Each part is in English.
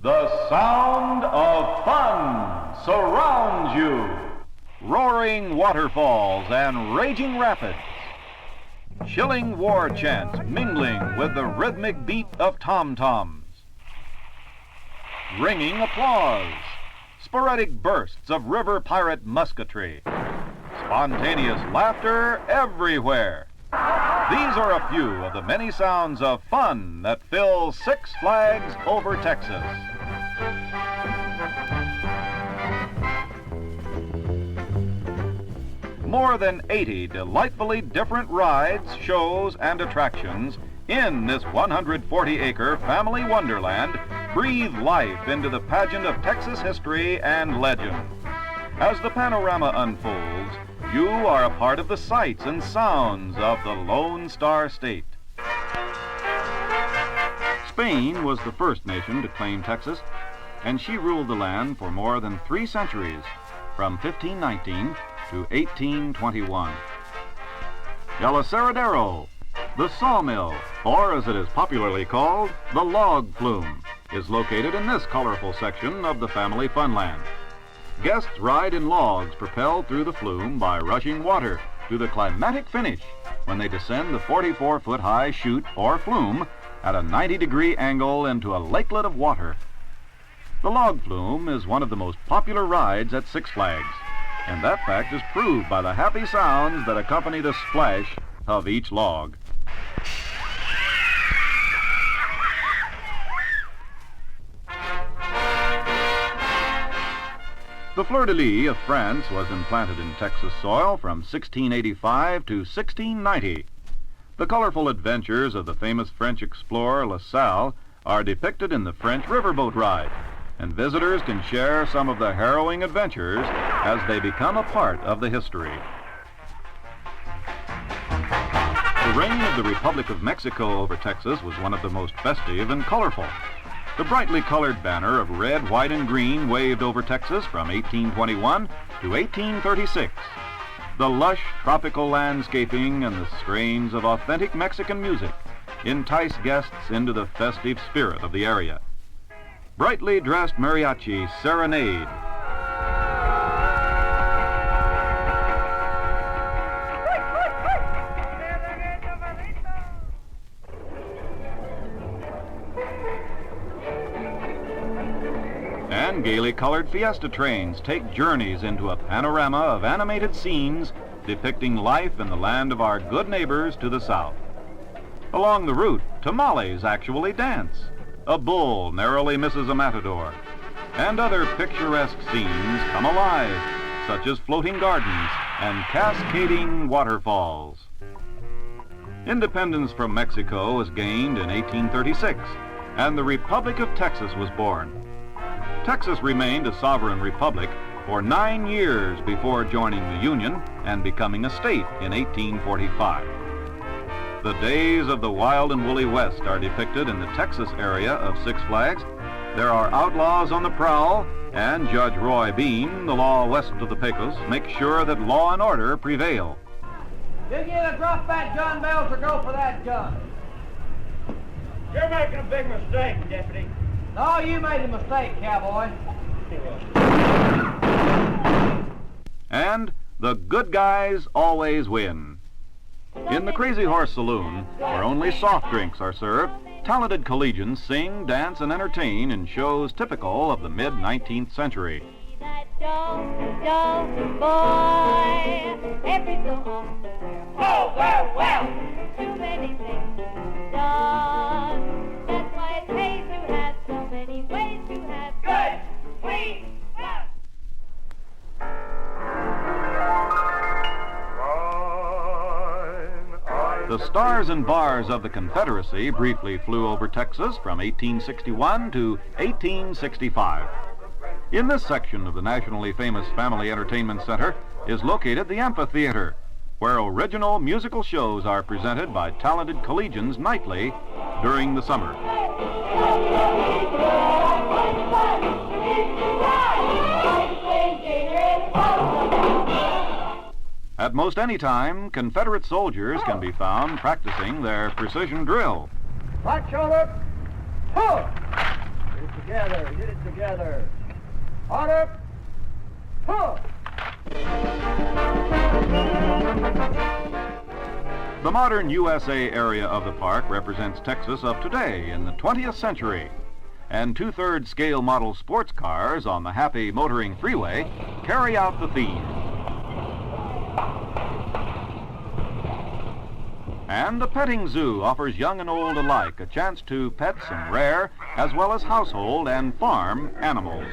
The sound of fun surrounds you. Roaring waterfalls and raging rapids. Chilling war chants mingling with the rhythmic beat of tom-toms. Ringing applause. Sporadic bursts of river pirate musketry. Spontaneous laughter everywhere. These are a few of the many sounds of fun that fill Six Flags Over Texas. More than 80 delightfully different rides, shows, and attractions in this 140-acre family wonderland breathe life into the pageant of Texas history and legend. As the panorama unfolds, you are a part of the sights and sounds of the Lone Star State. Spain was the first nation to claim Texas, and she ruled the land for more than 3 centuries, from 1519 to 1821. El Aserradero, the sawmill, or as it is popularly called, the log flume, is located in this colorful section of the family funland. Guests ride in logs propelled through the flume by rushing water to the climatic finish when they descend the 44-foot-high chute or flume at a 90-degree angle into a lakelet of water. The log flume is one of the most popular rides at Six Flags, and that fact is proved by the happy sounds that accompany the splash of each log. The fleur-de-lis of France was implanted in Texas soil from 1685 to 1690. The colorful adventures of the famous French explorer La Salle are depicted in the French riverboat ride, and visitors can share some of the harrowing adventures as they become a part of the history. The reign of the Republic of Mexico over Texas was one of the most festive and colorful. The brightly colored banner of red, white, and green waved over Texas from 1821 to 1836. The lush tropical landscaping and the strains of authentic Mexican music entice guests into the festive spirit of the area. Brightly dressed mariachi serenade. And gaily colored fiesta trains take journeys into a panorama of animated scenes depicting life in the land of our good neighbors to the south. Along the route, tamales actually dance. A bull narrowly misses a matador. And other picturesque scenes come alive, such as floating gardens and cascading waterfalls. Independence from Mexico was gained in 1836, and the Republic of Texas was born. Texas remained a sovereign republic for 9 years before joining the Union and becoming a state in 1845. The days of the wild and woolly West are depicted in the Texas area of Six Flags. There are outlaws on the prowl, and Judge Roy Bean, the law west of the Pecos, makes sure that law and order prevail. You either drop that gun, Bells, or go for that gun. You're making a big mistake, Deputy. No, you made a mistake, cowboy. And the good guys always win. In the Crazy Horse Saloon, where only soft drinks are served, talented collegians sing, dance, and entertain in shows typical of the mid-19th century. Oh, well, too many things done. That's why it pays to have so many ways to have good, clean fun. The Stars and Bars of the Confederacy briefly flew over Texas from 1861 to 1865. In this section of the nationally famous Family Entertainment Center is located the amphitheater, where original musical shows are presented by talented collegians nightly during the summer. At most any time, Confederate soldiers can be found practicing their precision drill. Right shoulder, pull. together. Hit it together. Order. Pull. The modern U.S.A. area of the park represents Texas of today in the 20th century. And two-thirds scale model sports cars on the happy motoring freeway carry out the theme. And the petting zoo offers young and old alike a chance to pet some rare as well as household and farm animals.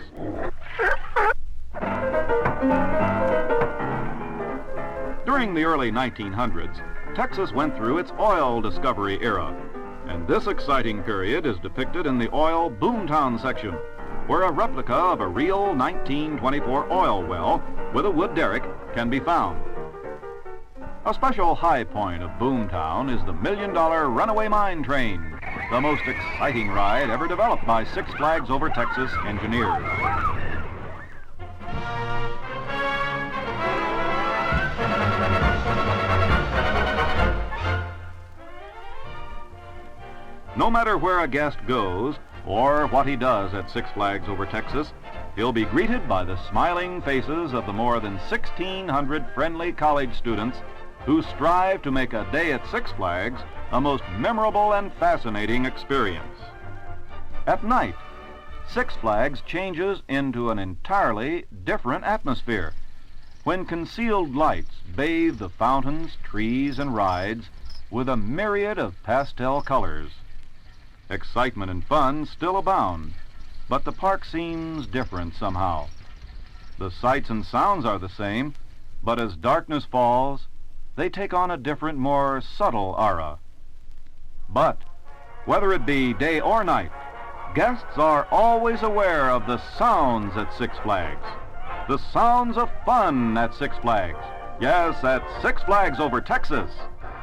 During the early 1900s, Texas went through its oil discovery era. And this exciting period is depicted in the oil boomtown section, where a replica of a real 1924 oil well with a wood derrick can be found. A special high point of boomtown is the $1 Million Runaway Mine Train, the most exciting ride ever developed by Six Flags Over Texas engineers. No matter where a guest goes or what he does at Six Flags Over Texas, he'll be greeted by the smiling faces of the more than 1,600 friendly college students who strive to make a day at Six Flags a most memorable and fascinating experience. At night, Six Flags changes into an entirely different atmosphere when concealed lights bathe the fountains, trees, and rides with a myriad of pastel colors. Excitement and fun still abound, but the park seems different somehow. The sights and sounds are the same, but as darkness falls, they take on a different, more subtle aura. But whether it be day or night, guests are always aware of the sounds at Six Flags. The sounds of fun at Six Flags. Yes, at Six Flags Over Texas.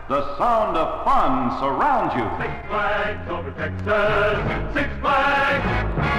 The sound of fun surrounds you. Six Flags Over Texas. Six Flags.